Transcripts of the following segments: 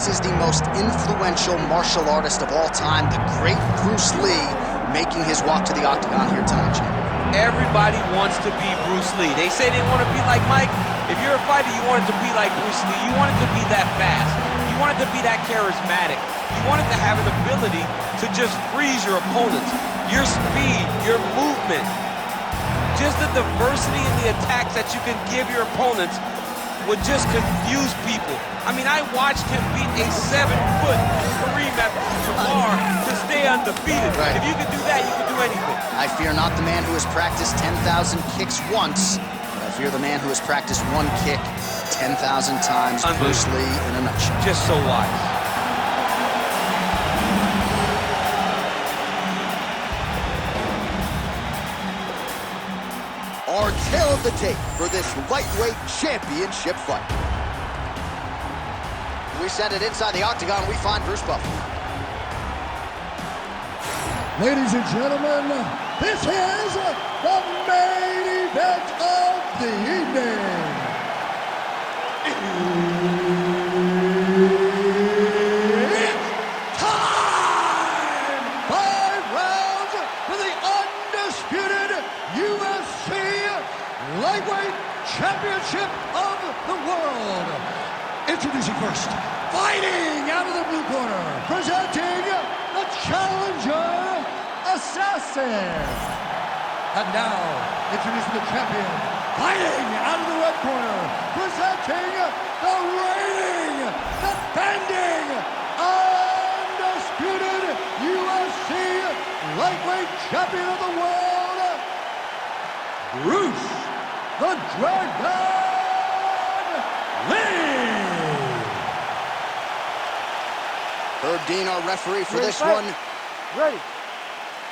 This is the most influential martial artist of all time, the great Bruce Lee, making his walk to the octagon here tonight, Jim. Everybody wants to be Bruce Lee. They say they want to be like Mike. If you're a fighter, you want it to be like Bruce Lee. You want it to be that fast. You want it to be that charismatic. You want it to have an ability to just freeze your opponents. Your speed, your movement, just the diversity in the attacks that you can give your opponents would just confuse people. I mean, I watched him beat a 7-foot Kareem Abdul-Jabbar to stay undefeated. Right. If you can do that, you can do anything. I fear not the man who has practiced 10,000 kicks once, but I fear the man who has practiced one kick 10,000 times. Bruce Lee in a nutshell. Just so wise. Our tail of the tape for this lightweight championship fight. We send it inside the octagon. We find Bruce Buffer. Ladies and gentlemen, this is the main event of the evening. It's time! 5 rounds for the undisputed UFC Lightweight Championship of the World. Introducing first, fighting out of the blue corner, presenting the challenger, Assassin. And now, introducing the champion, fighting out of the red corner, presenting the reigning, defending, undisputed UFC Lightweight Champion of the World, Bruce the Dragon Lee. Herb Dean, our referee for this one. Ready.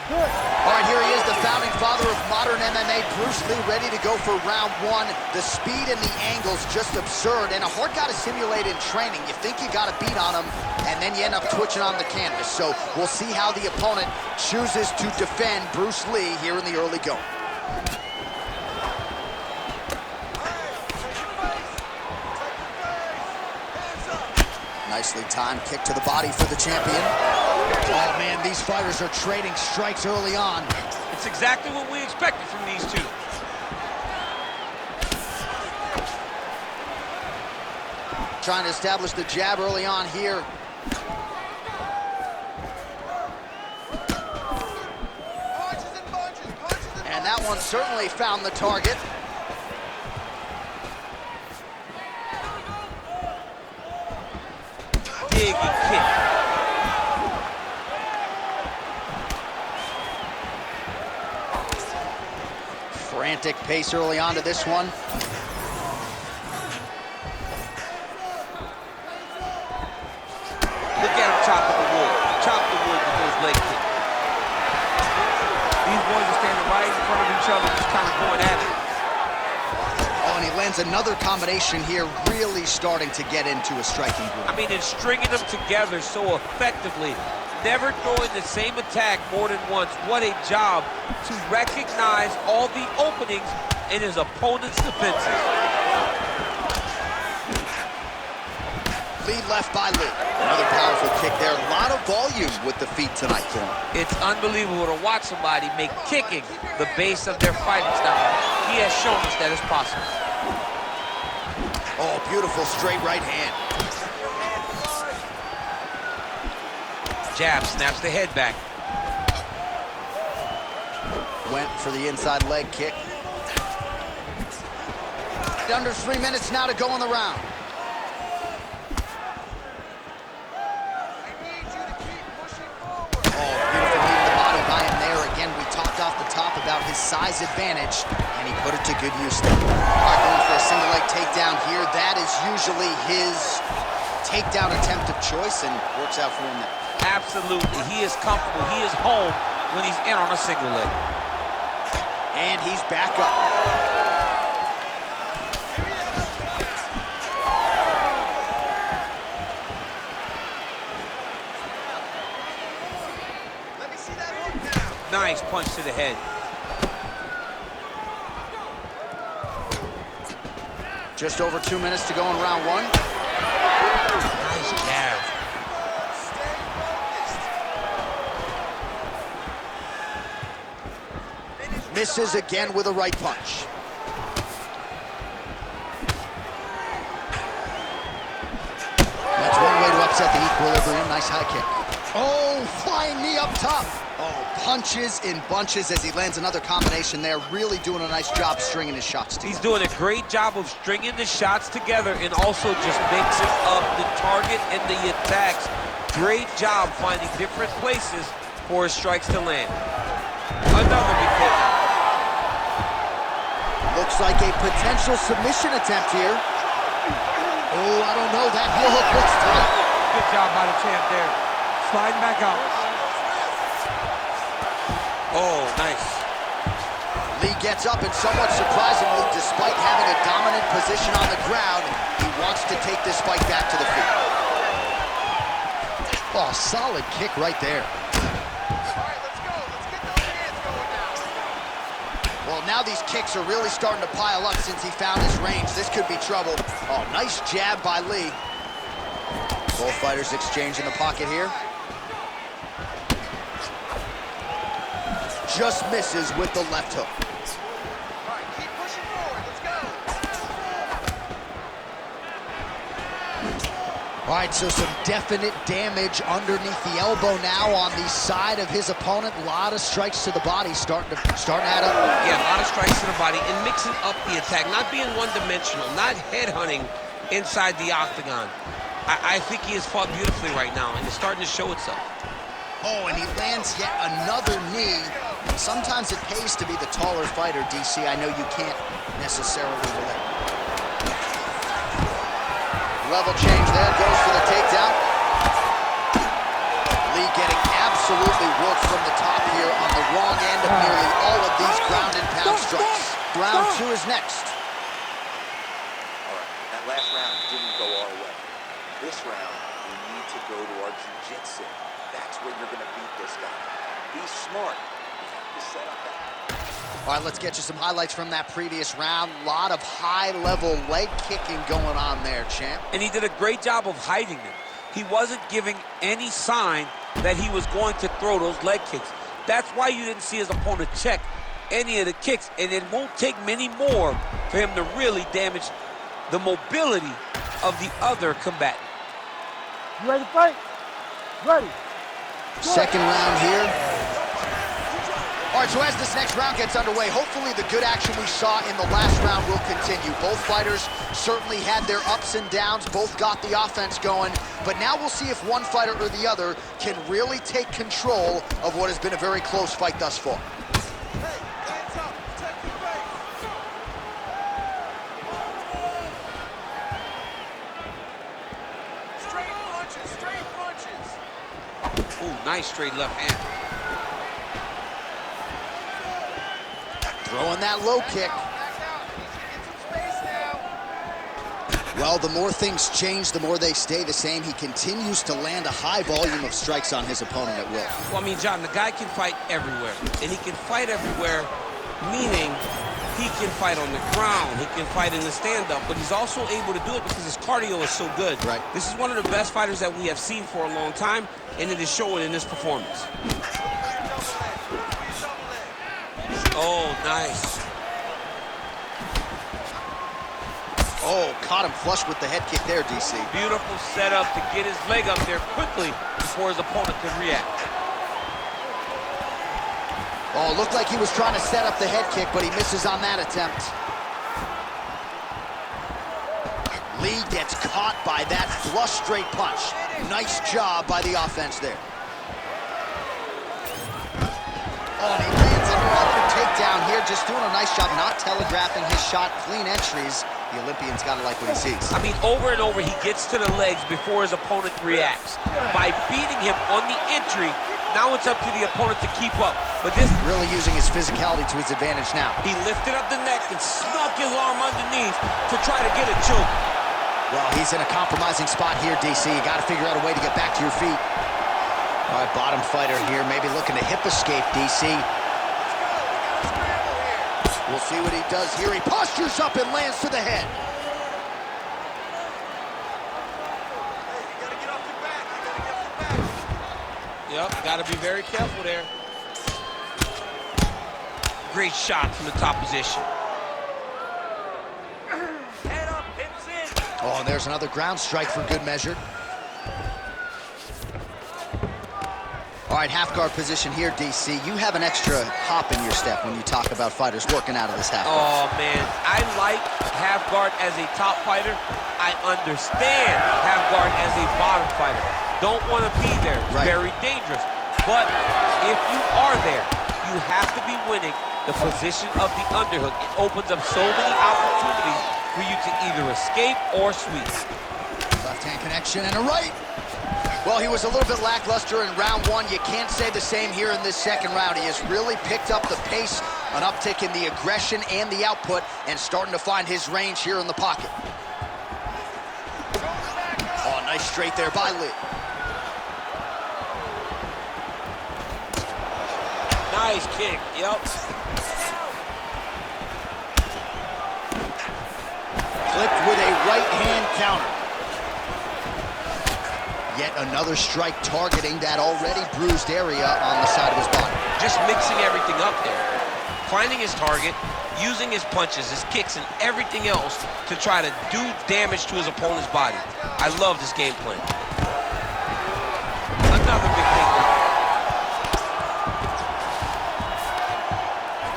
Good. All right, here he is, the founding father of modern MMA, Bruce Lee, ready to go for round one. The speed and the angles just absurd, and a hard guy to simulate in training. You think you got a beat on him, and then you end up twitching on the canvas. So we'll see how the opponent chooses to defend Bruce Lee here in the early going. Nicely timed kick to the body for the champion. Oh, man, these fighters are trading strikes early on. It's exactly what we expected from these two. Trying to establish the jab early on here. And that one certainly found the target. Big kick. Frantic pace early on to this one. Look at him chop the wood. Chop the wood with those leg kicks. These boys are standing right in front of each other, just kind of going at it. Oh, and he lands another combination here, really starting to get into a striking groove. I mean, it's stringing them together so effectively. Never throwing the same attack more than once. What a job to recognize all the openings in his opponent's defenses. Lead left by Lee. Another powerful kick there. A lot of volume with the feet tonight for him. It's unbelievable to watch somebody make kicking the base of their fighting style. He has shown us that it's possible. Oh, beautiful straight right hand. Jab, snaps the head back. Went for the inside leg kick. Under 3 minutes now to go in the round. Oh, beautiful knee to the body by him there. Again, we talked off the top about his size advantage, and he put it to good use there. All right, going for a single leg takedown here. That is usually his takedown attempt of choice, and works out for him there. Absolutely, he is comfortable. He is home when he's in on a single leg. And he's back up. Let me see that hook now. Nice punch to the head. Just over 2 minutes to go in round one. Nice jab. misses again with a right punch. That's one way to upset the equilibrium. Nice high kick. Oh, flying knee up top. Oh, punches in bunches as he lands another combination there. Really doing a nice job stringing his shots together. He's doing a great job of stringing the shots together and also just mixing up the target and the attacks. Great job finding different places for his strikes to land. Another big hit. Looks like a potential submission attempt here. Oh, I don't know. That heel hook looks tight. Good job by the champ there. Sliding back out. Oh, nice. Lee gets up and somewhat surprisingly, despite having a dominant position on the ground, he wants to take this fight back to the feet. Oh, solid kick right there. Well, now these kicks are really starting to pile up since he found his range. This could be trouble. Oh, nice jab by Lee. Both fighters exchange in the pocket here. Just misses with the left hook. All right, keep pushing forward. Let's go. All right, so some definite damage underneath the elbow now on the side of his opponent. A lot of strikes to the body starting to add up. Yeah, a lot of strikes to the body and mixing up the attack, not being one-dimensional, not headhunting inside the octagon. I think he has fought beautifully right now, and it's starting to show itself. Oh, and he lands yet another knee. Sometimes it pays to be the taller fighter, DC. I know you can't necessarily relate. Level change there, goes for the takedown. Lee getting absolutely worked from the top here on the wrong end of nearly all of these ground and pound strikes. Round 2 is next. All right, that last round didn't go our way. This round, we need to go to our jiu-jitsu. That's where you're going to beat this guy. Be smart. You have to set up that. All right, let's get you some highlights from that previous round. A lot of high-level leg kicking going on there, champ. And he did a great job of hiding them. He wasn't giving any sign that he was going to throw those leg kicks. That's why you didn't see his opponent check any of the kicks, and it won't take many more for him to really damage the mobility of the other combatant. You ready to fight? Ready. Second round here. All right, so as this next round gets underway, hopefully the good action we saw in the last round will continue. Both fighters certainly had their ups and downs, both got the offense going, but now we'll see if one fighter or the other can really take control of what has been a very close fight thus far. Straight punches. Ooh, nice straight left hand. Throwing that low kick. Well, the more things change, the more they stay the same. He continues to land a high volume of strikes on his opponent at will. Well, I mean, John, the guy can fight everywhere. And he can fight everywhere, meaning he can fight on the ground, he can fight in the stand-up, but he's also able to do it because his cardio is so good. Right. This is one of the best fighters that we have seen for a long time, and it is showing in this performance. Oh, nice. Oh, caught him flush with the head kick there, DC. Beautiful setup to get his leg up there quickly before his opponent could react. Oh, looked like he was trying to set up the head kick, but he misses on that attempt. Lee gets caught by that flush straight punch. Nice job by the offense there. Oh, and he lands another takedown here, just doing a nice job not telegraphing his shot. Clean entries. The Olympian's got to like what he sees. I mean, over and over, he gets to the legs before his opponent reacts. By beating him on the entry, now it's up to the opponent to keep up. But this... Really using his physicality to his advantage now. He lifted up the neck and snuck his arm underneath to try to get a choke. Well, he's in a compromising spot here, DC. You got to figure out a way to get back to your feet. All right, bottom fighter here, maybe looking to hip escape, DC. We'll see what he does here. He postures up and lands to the head. Yep, got to be very careful there. great shot from the top position. Head up, hips in. Oh, and there's another ground strike for good measure. All right, half guard position here, DC. You have an extra hop in your step when you talk about fighters working out of this half guard. Oh, man, I like half guard as a top fighter. I understand half guard as a bottom fighter. Don't want to be there. It's very dangerous. But if you are there, you have to be winning the position of the underhook. It opens up so many opportunities for you to either escape or sweep. Left hand connection and a right. Well, he was a little bit lackluster in round one. You can't say the same here in this second round. He has really picked up the pace, an uptick in the aggression and the output, and starting to find his range here in the pocket. Oh, nice straight there by Lee. Nice kick, yep. Clipped with a right hand counter. Yet another strike targeting that already bruised area on the side of his body. Just mixing everything up there. Finding his target, using his punches, his kicks, and everything else to try to do damage to his opponent's body. I love this game plan. Another big takedown.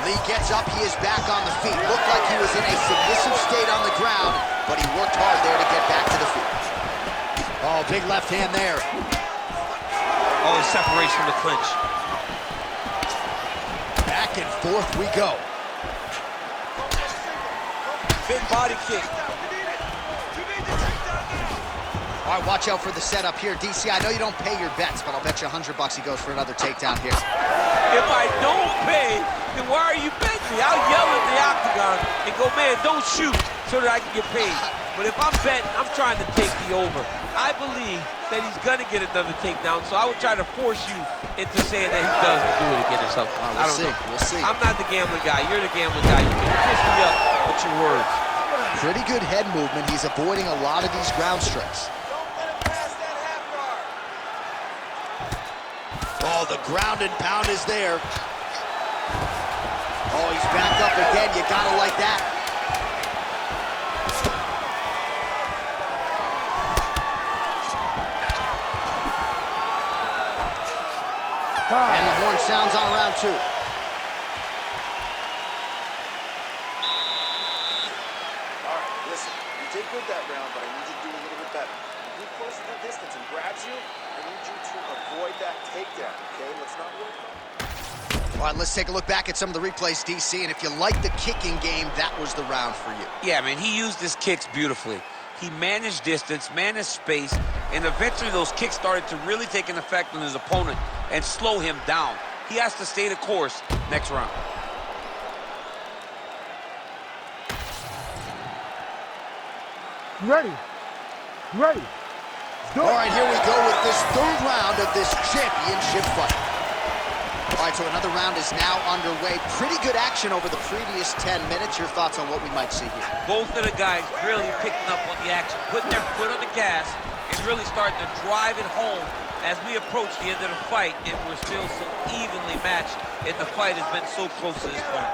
Lee gets up, he is back on the feet. Looked like he was in a submissive state on the ground, but he worked hard there to get back to the feet. Oh, big left hand there. Oh, he separates from the clinch. Back and forth we go. Big body kick. All right, watch out for the setup here. DC, I know you don't pay your bets, but I'll bet you $100 he goes for another takedown here. If I don't pay, then why are you betting me? I'll yell at the octagon and go, man, don't shoot so that I can get paid. But if I'm betting, I'm trying to take the over. I believe that he's going to get another takedown, so I would try to force you into saying that he doesn't do it again or something. I don't know. We'll see. I'm not the gambling guy. You're the gambling guy. You can twist me up with your words. Pretty good head movement. He's avoiding a lot of these ground strikes. Oh, the ground and pound is there. Oh, he's back up again. You gotta like that. And the horn sounds on round two. All right, listen, you did good that round, but I need you to do a little bit better. If he closes the distance and grabs you, I need you to avoid that takedown, okay? Let's not work on it. All right, let's take a look back at some of the replays, DC, and if you like the kicking game, that was the round for you. Yeah, man, he used his kicks beautifully. He managed distance, managed space, and eventually those kicks started to really take an effect on his opponent and slow him down. He has to stay the course next round. You ready? You ready? All right, here we go with this third round of this championship fight. All right, so another round is now underway. Pretty good action over the previous 10 minutes. Your thoughts on what we might see here? Both of the guys really picking up on the action, putting their foot on the gas, and really starting to drive it home as we approach the end of the fight, and we're still so evenly matched, and the fight has been so close to this point.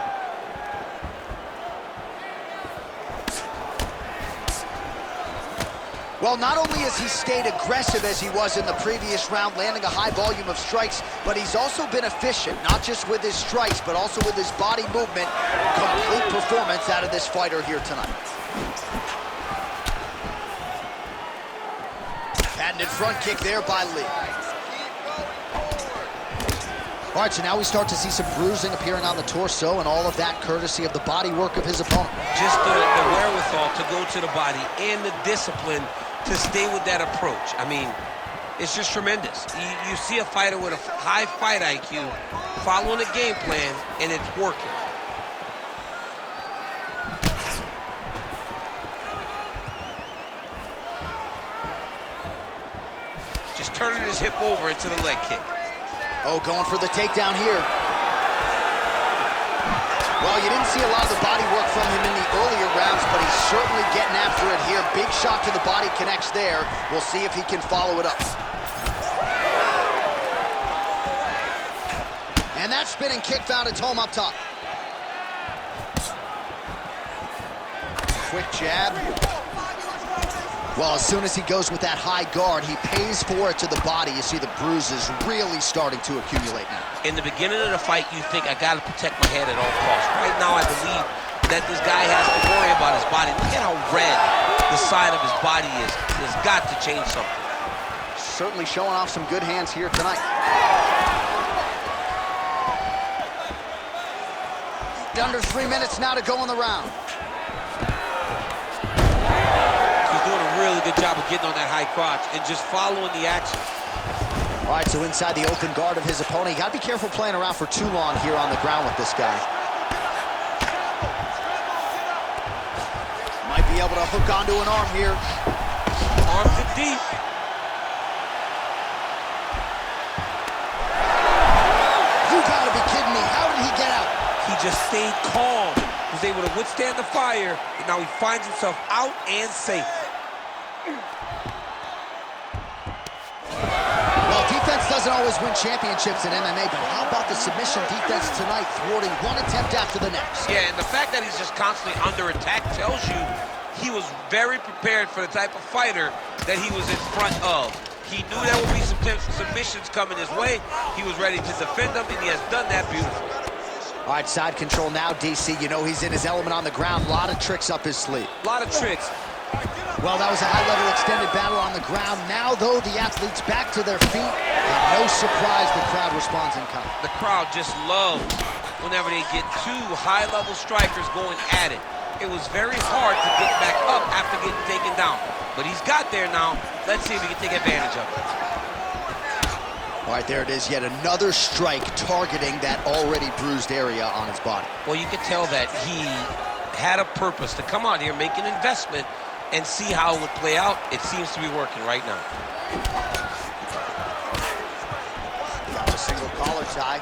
Well, not only has he stayed aggressive as he was in the previous round, landing a high volume of strikes, but he's also been efficient, not just with his strikes, but also with his body movement. Complete performance out of this fighter here tonight. Patented front kick there by Lee. All right, so now we start to see some bruising appearing on the torso, and all of that courtesy of the body work of his opponent. Just the wherewithal to go to the body and the discipline to stay with that approach. I mean, it's just tremendous. You see a fighter with a high fight IQ following a game plan, and it's working. Just turning his hip over into the leg kick. Oh, going for the takedown here. Well, you didn't see a lot of the body work from him in the earlier rounds, but he's certainly getting after it here. Big shot to the body connects there. We'll see if he can follow it up. And that spinning kick found its home up top. quick jab. Well, as soon as he goes with that high guard, he pays for it to the body. You see the bruises really starting to accumulate now. In the beginning of the fight, you think, I gotta protect my head at all costs. Right now, I believe that this guy has to worry about his body. Look at how red the side of his body is. There's got to change something. Certainly showing off some good hands here tonight. Under 3 minutes now to go in the round. He's doing a really good job of getting on that high crotch and just following the action. All right, so inside the open guard of his opponent, you gotta be careful playing around for too long here on the ground with this guy. Might be able to hook onto an arm here. Arms in deep. You gotta be kidding me. How did he get out? He just stayed calm, was able to withstand the fire, and now he finds himself out and safe. Well, defense doesn't always win championships in MMA, but how about the submission defense tonight, thwarting one attempt after the next? Yeah, and the fact that he's just constantly under attack tells you he was very prepared for the type of fighter that he was in front of. He knew there would be some submissions coming his way. He was ready to defend them, and he has done that beautifully. All right, side control now, DC. You know he's in his element on the ground. A lot of tricks up his sleeve. A lot of tricks. Well, that was a high-level extended battle on the ground. Now, though, the athletes back to their feet. And no surprise, the crowd responds in kind. The crowd just loves whenever they get two high-level strikers going at it. It was very hard to get back up after getting taken down. But he's got there now. Let's see if he can take advantage of it. All right, there it is, yet another strike targeting that already bruised area on his body. Well, you could tell that he had a purpose to come out here, make an investment, and see how it would play out. It seems to be working right now. Got a single collar tie.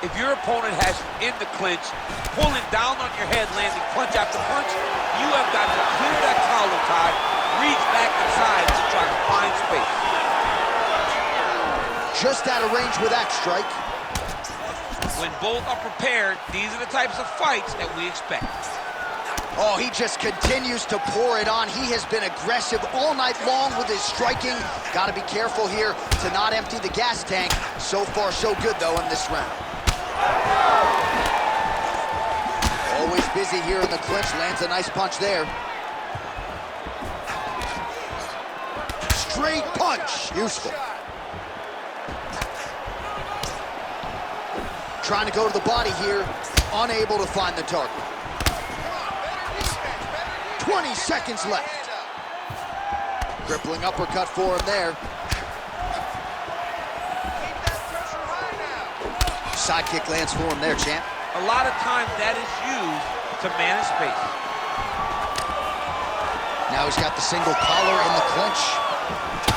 If your opponent has you in the clinch, pulling down on your head, landing punch after punch, you have got to clear that collar tie, reach back inside to try to find space. Just out of range with that strike. When both are prepared, these are the types of fights that we expect. Oh, he just continues to pour it on. He has been aggressive all night long with his striking. Got to be careful here to not empty the gas tank. So far, so good, though, in this round. Always busy here in the clinch. Lands a nice punch there. Straight punch. Useful. Trying to go to the body here. Unable to find the target. 20 seconds left. Crippling uppercut for him there. Side kick lands for him there, champ. A lot of times that is used to manage space. Now he's got the single collar in the clinch.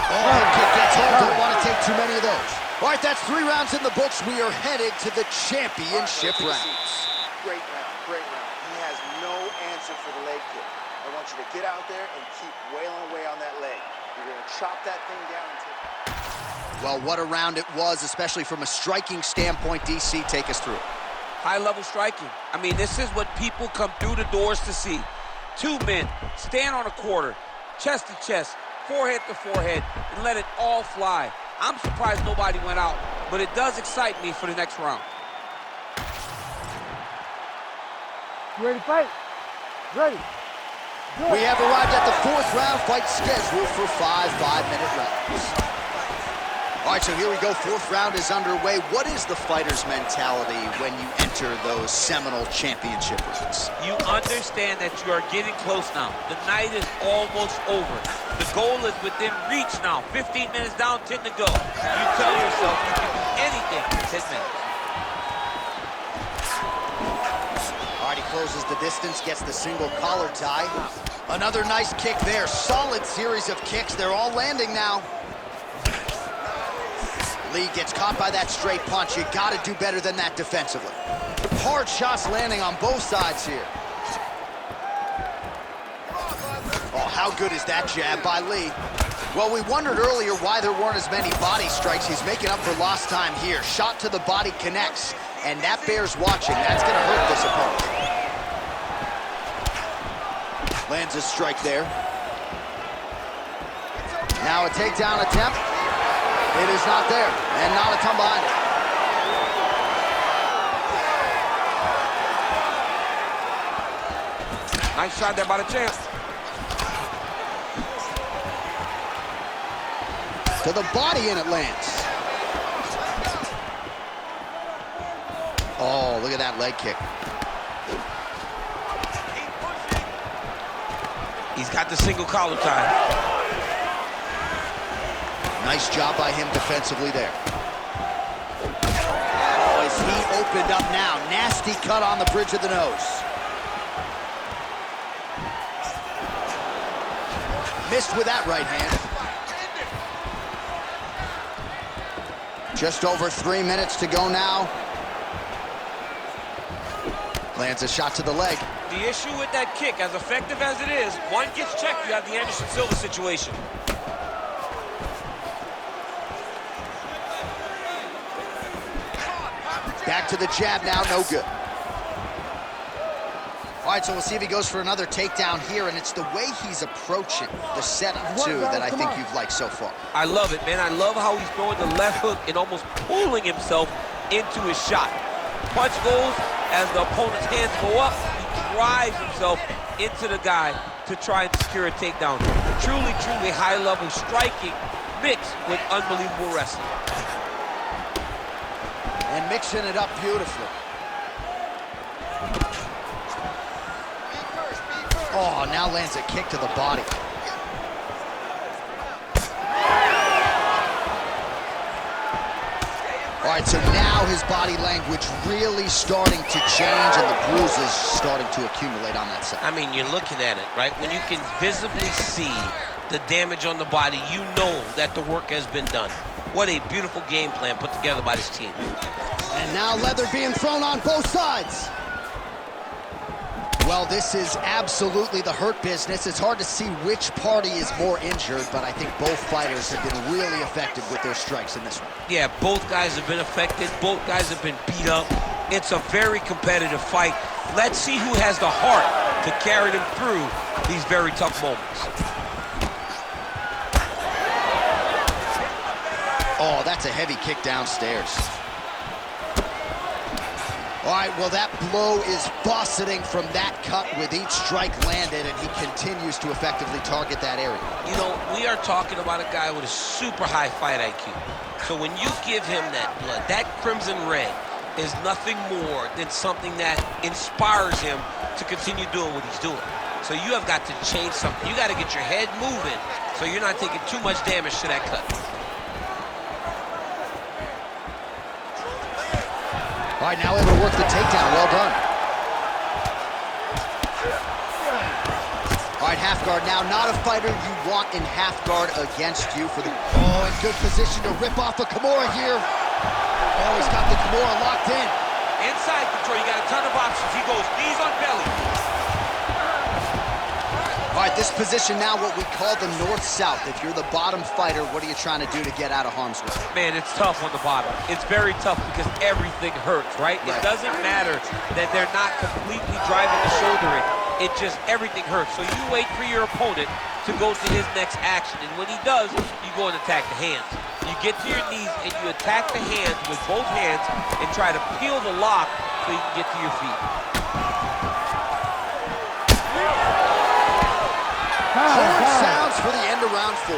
Oh, head kick gets home. Don't want to take too many of those. All right, that's 3 rounds in the books. We are headed to the championship rounds. Great round, great round. He has no answer for the leg kick. I want you to get out there and keep wailing away on that leg. You're going to chop that thing down and take it. Well, what a round it was, especially from a striking standpoint. DC, take us through. High-level striking. I mean, this is what people come through the doors to see. 2 men stand on a quarter, chest to chest, forehead to forehead, and let it all fly. I'm surprised nobody went out, but it does excite me for the next round. You ready to fight? Ready. Good. We have arrived at the 4th round, fight scheduled for 5 5-minute rounds. All right, so here we go. 4th round is underway. What is the fighter's mentality when you enter those seminal championship rounds? You understand that you are getting close now. The night is almost over. The goal is within reach now. 15 minutes down, 10 to go. You tell yourself you can do anything for 10 minutes. All right, he closes the distance, gets the single collar tie. Another nice kick there. Solid series of kicks. They're all landing now. Lee gets caught by that straight punch. You got to do better than that defensively. Hard shots landing on both sides here. Oh, how good is that jab by Lee? Well, we wondered earlier why there weren't as many body strikes. He's making up for lost time here. Shot to the body connects, and that bears watching. That's going to hurt this opponent. Lands a strike there. Now a takedown attempt. It is not there, and not a ton behind it. Nice shot there by the champ. To the body, and it lands. Oh, look at that leg kick. He's got the single collar tie. Nice job by him defensively there. Oh, is he opened up now? Nasty cut on the bridge of the nose. Missed with that right hand. Just over 3 minutes to go now. Lands a shot to the leg. The issue with that kick, as effective as it is, one gets checked, you have the Anderson Silva situation. Back to the jab now, no good. All right, so we'll see if he goes for another takedown here, and it's the way he's approaching the setup, too, that I think you've liked so far. I love it, man. I love how he's throwing the left hook and almost pulling himself into his shot. Punch goes, as the opponent's hands go up, he drives himself into the guy to try and secure a takedown. Truly, truly high-level striking mixed with unbelievable wrestling. And mixing it up beautifully. Oh, now lands a kick to the body. All right, so now his body language really starting to change and the bruises starting to accumulate on that side. I mean, you're looking at it, right? When you can visibly see the damage on the body, you know that the work has been done. What a beautiful game plan put together by this team. And now leather being thrown on both sides. Well, this is absolutely the hurt business. It's hard to see which party is more injured, but I think both fighters have been really effective with their strikes in this one. Yeah, both guys have been affected. Both guys have been beat up. It's a very competitive fight. Let's see who has the heart to carry them through these very tough moments. Oh, that's a heavy kick downstairs. All right, well, that blow is buffeting from that cut with each strike landed, and he continues to effectively target that area. You know, we are talking about a guy with a super high fight IQ. So when you give him that blood, that crimson red is nothing more than something that inspires him to continue doing what he's doing. So you have got to change something. You got to get your head moving so you're not taking too much damage to that cut. All right, now able to work the takedown. Well done. All right, half guard now. Not a fighter you want in half guard against you for the... Oh, in good position to rip off a Kimura here. Oh, he's got the Kimura locked in. Inside control, you got a ton of options. He goes knees on belly. All right, this position now, what we call the north-south. If you're the bottom fighter, what are you trying to do to get out of harm's way? Man, it's tough on the bottom. It's very tough because everything hurts, right? It doesn't matter that they're not completely driving the shoulder in. It just, everything hurts. So you wait for your opponent to go to his next action. And when he does, you go and attack the hands. You get to your knees and you attack the hands with both hands and try to peel the lock so you can get to your feet. Horn sounds for the end of round 4.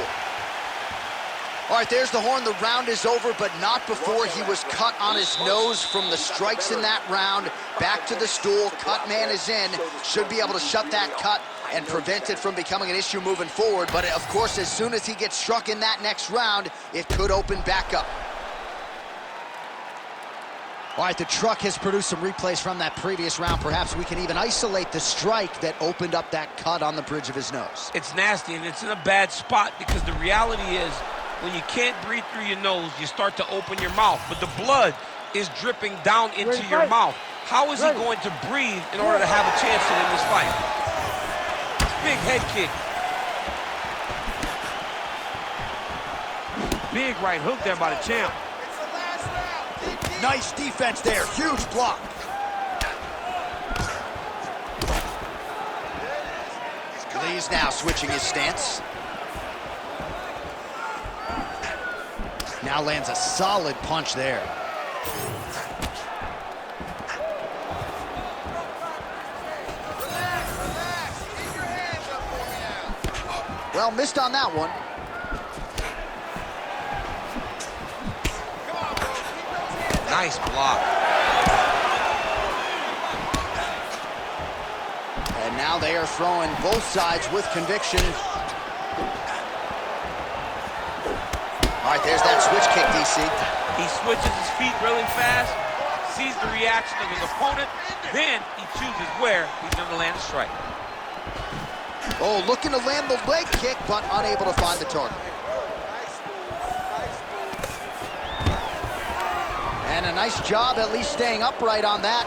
All right, there's the horn. The round is over, but not before he was cut on his nose from the strikes in that round. Back to the stool. Cut man is in. Should be able to shut that cut and prevent it from becoming an issue moving forward. But, of course, as soon as he gets struck in that next round, it could open back up. All right, the truck has produced some replays from that previous round. Perhaps we can even isolate the strike that opened up that cut on the bridge of his nose. It's nasty, and it's in a bad spot because the reality is when you can't breathe through your nose, you start to open your mouth, but the blood is dripping down into your mouth. How is he going to breathe in order to have a chance to win this fight? Big head kick. Big right hook there by the champ. Nice defense there, huge block. Lee's now switching his stance. Now lands a solid punch there. Well, missed on that one. Nice block. And now they are throwing both sides with conviction. All right, there's that switch kick, DC. He switches his feet really fast, sees the reaction of his opponent, then he chooses where he's going to land a strike. Oh, looking to land the leg kick, but unable to find the target. And a nice job at least staying upright on that.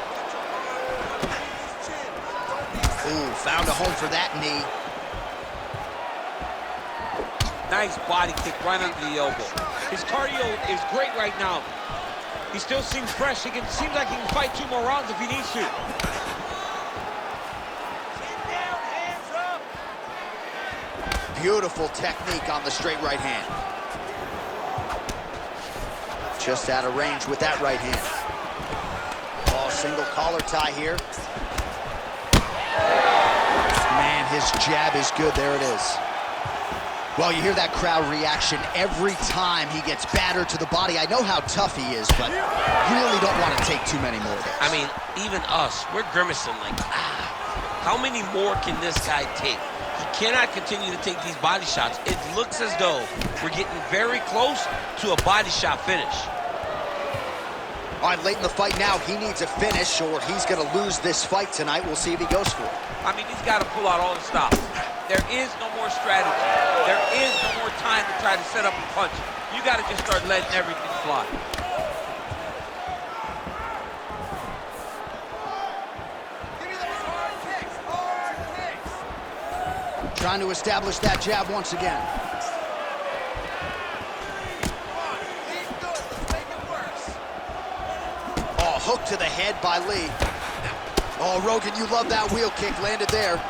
Ooh, found a home for that knee. Nice body kick right under the elbow. His cardio is great right now. He still seems fresh. Seems like he can fight 2 more rounds if he needs to. Beautiful technique on the straight right hand. Just out of range with that right hand. Oh, single collar tie here. Man, his jab is good. There it is. Well, you hear that crowd reaction every time he gets battered to the body. I know how tough he is, but really don't want to take too many more of those. I mean, even us, we're grimacing like, how many more can this guy take? He cannot continue to take these body shots. It looks as though we're getting very close to a body shot finish. All right, late in the fight now, he needs a finish or he's going to lose this fight tonight. We'll see if he goes for it. I mean, he's got to pull out all the stops. There is no more strategy. There is no more time to try to set up a punch. You got to just start letting everything fly. Trying to establish that jab once again. Oh, hook to the head by Lee. Oh, Rogan, you love that wheel kick. Landed there.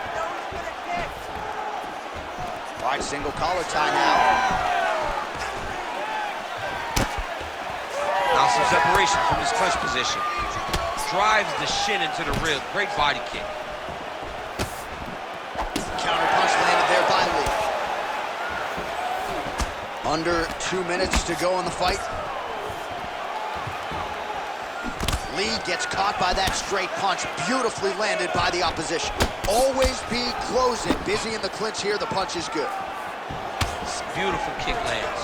All right, single collar tie now. Now some separation from his clinch position. Drives the shin into the rib. Great body kick. Counter punch landed there by Lee. Under 2 minutes to go in the fight. Lee gets caught by that straight punch, beautifully landed by the opposition. Always be closing. Busy in the clinch here, the punch is good. Beautiful kick lands.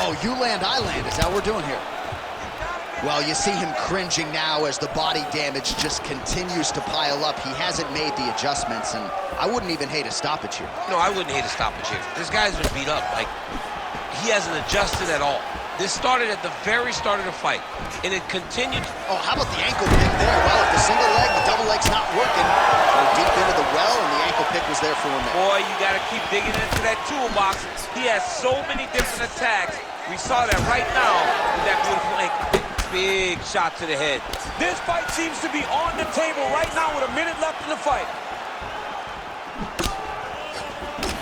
Oh, you land, I land. Is that what we're doing here? Well, you see him cringing now as the body damage just continues to pile up. He hasn't made the adjustments, and I wouldn't even hate a stoppage here. No, I wouldn't hate a stoppage here. This guy's been beat up. Like, he hasn't adjusted at all. This started at the very start of the fight, and it continued. Oh, how about the ankle pick there? Well, if the single leg, the double leg's not working, go deep into the well, and the ankle pick was there for him. Boy, you got to keep digging into that toolbox. He has so many different attacks. We saw that right now with that beautiful ankle pick. Big shot to the head. This fight seems to be on the table right now with a minute left in the fight.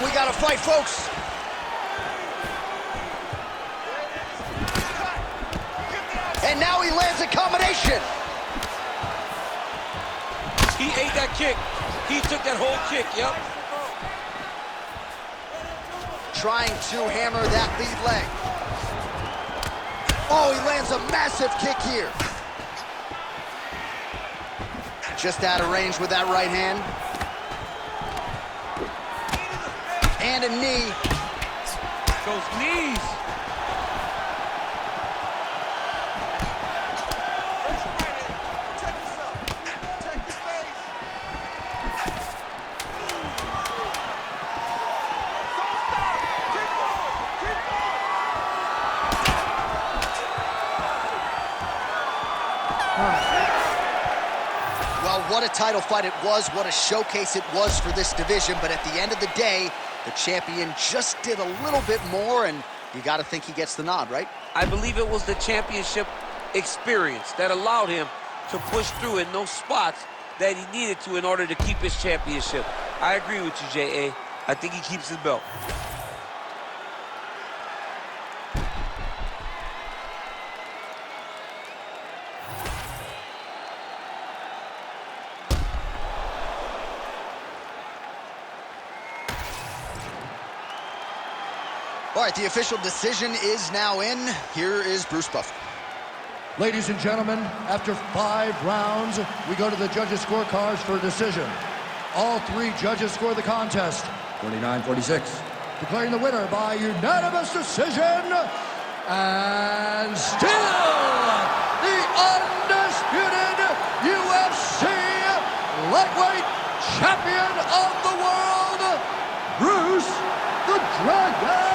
We got to fight, folks. And now he lands a combination. He ate that kick. He took that whole kick, yep. Trying to hammer that lead leg. Oh, he lands a massive kick here. Just out of range with that right hand. And a knee. Those knees. Well, what a title fight it was, what a showcase it was for this division, but at the end of the day, the champion just did a little bit more, and you got to think he gets the nod, right? I believe it was the championship experience that allowed him to push through in those spots that he needed to in order to keep his championship. I agree with you, J.A. I think he keeps his belt. All right, the official decision is now in. Here is Bruce Buffer. Ladies and gentlemen, after 5 rounds, we go to the judges' scorecards for a decision. All 3 judges score the contest. 49-46. Declaring the winner by unanimous decision, and still the undisputed UFC lightweight champion of the world, Bruce the Dragon